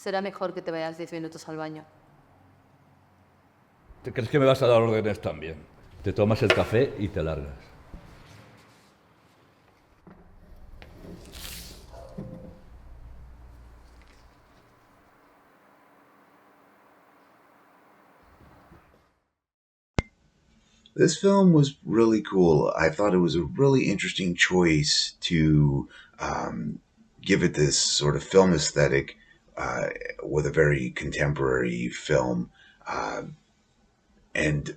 Será mejor que te vayas 10 minutos al baño. ¿Te crees que me vas a dar órdenes también? Te tomas el café y te largas. This film was really cool. I thought it was a really interesting choice to um, give it this sort of film aesthetic uh, with a very contemporary film. Uh, and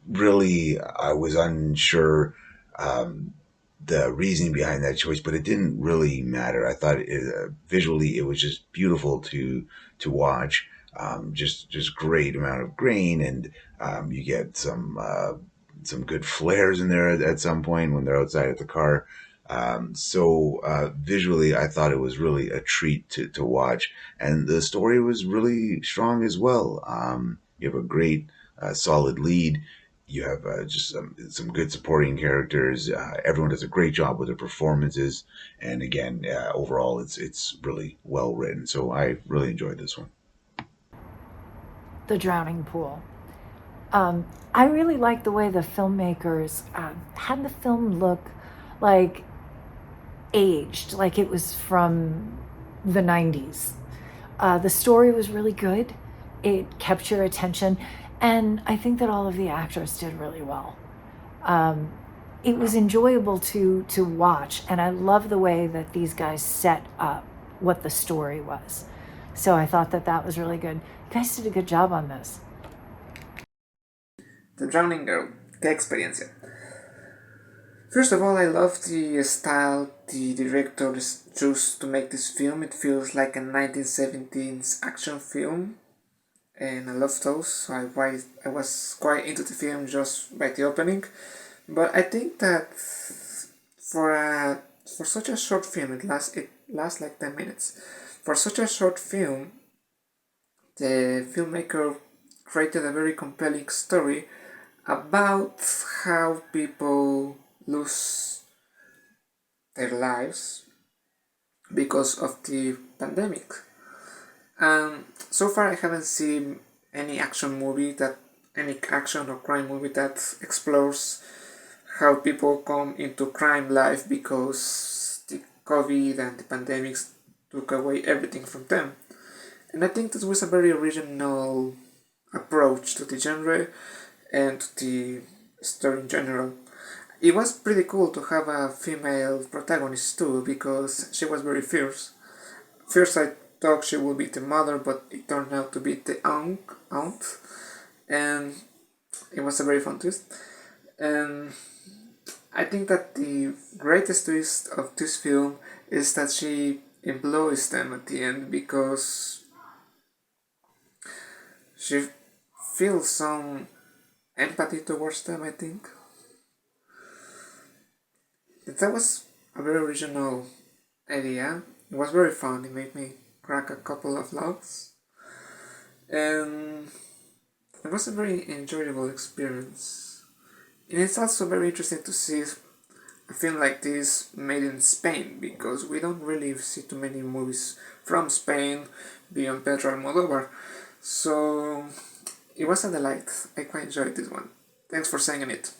really, I was unsure um, the reasoning behind that choice, but it didn't really matter. I thought visually it was just beautiful to watch. Just great amount of grain, and you get some good flares in there at some point when they're outside of the car. Visually, I thought it was really a treat to watch, and the story was really strong as well. You have a great, solid lead. You have just some good supporting characters. Everyone does a great job with their performances, and again, overall, it's really well written. So I really enjoyed this one. The Drowning Pool. I really like the way the filmmakers had the film look like aged, like it was from the 90s. The story was really good. It kept your attention. And I think that all of the actors did really well. It was enjoyable to watch. And I love the way that these guys set up what the story was. So I thought that that was really good. You guys did a good job on this. The Drowning Girl. Qué experiencia. First of all, I love the style the directors chose to make this film. It feels like a 1917s action film, and I love those. So I was quite into the film just by the opening. But I think that for such a short film, it lasts like 10 minutes. For such a short film, the filmmaker created a very compelling story about how people lose their lives because of the pandemic. So far, I haven't seen any any action or crime movie that explores how people come into crime life because the COVID and the pandemics took away everything from them. And I think this was a very original approach to the genre and to the story in general. It was pretty cool to have a female protagonist too because she was very fierce. First, I thought she would be the mother, but it turned out to be the aunt, and it was a very fun twist. And I think that the greatest twist of this film is that she employs them at the end because she feels some empathy towards them, I think. That was a very original idea. It was very fun. It made me crack a couple of laughs. And it was a very enjoyable experience. And it's also very interesting to see a film like this made in Spain because we don't really see too many movies from Spain beyond Pedro Almodovar. So it was a delight. I quite enjoyed this one. Thanks for saying it.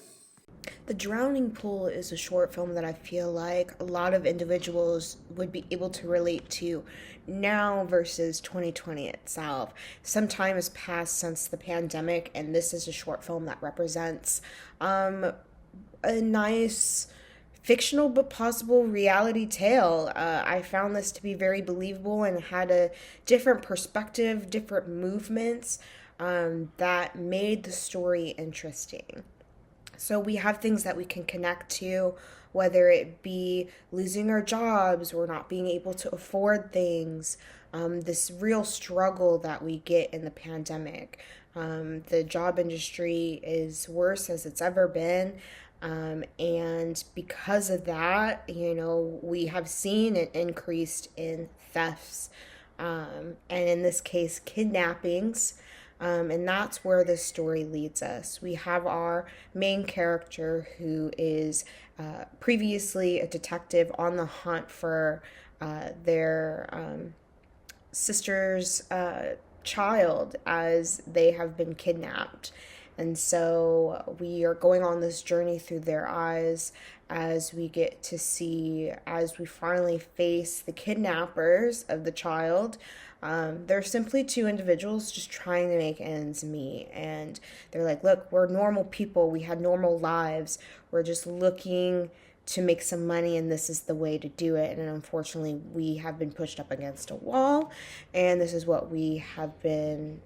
The Drowning Pool is a short film that I feel like a lot of individuals would be able to relate to now versus 2020 itself. Some time has passed since the pandemic, and this is a short film that represents a nice fictional but possible reality tale. I found this to be very believable and had a different perspective, different movements that made the story interesting. So we have things that we can connect to, whether it be losing our jobs or not being able to afford things, this real struggle that we get in the pandemic. The job industry is worse as it's ever been. And because of that, we have seen an increase in thefts, and in this case, kidnappings. And that's where the story leads us. We have our main character who is previously a detective on the hunt for their sister's child as they have been kidnapped. And so we are going on this journey through their eyes as we get to see, as we finally face the kidnappers of the child. They're simply two individuals just trying to make ends meet. And they're like, look, we're normal people. We had normal lives. We're just looking to make some money, and this is the way to do it. And unfortunately, we have been pushed up against a wall, and this is what we have been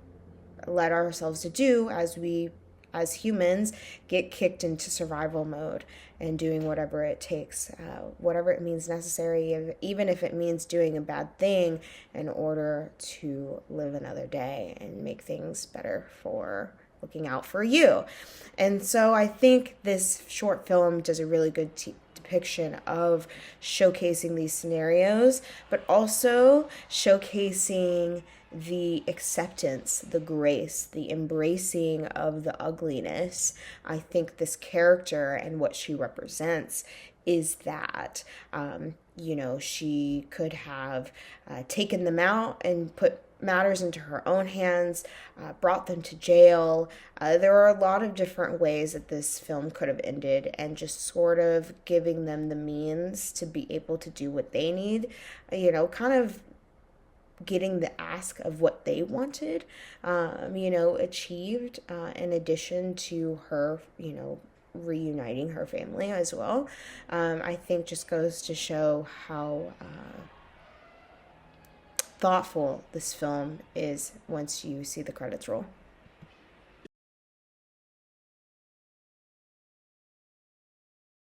led ourselves to do as humans get kicked into survival mode and doing whatever it takes, whatever it means necessary, even if it means doing a bad thing in order to live another day and make things better for looking out for you. And so I think this short film does a really good depiction of showcasing these scenarios, but also showcasing the acceptance, the grace, the embracing of the ugliness. I think this character and what she represents is that, she could have taken them out and put matters into her own hands, brought them to jail. There are a lot of different ways that this film could have ended, and just sort of giving them the means to be able to do what they need, kind of getting the ask of what they wanted, achieved, in addition to her, reuniting her family as well. I think just goes to show how thoughtful this film is once you see the credits roll.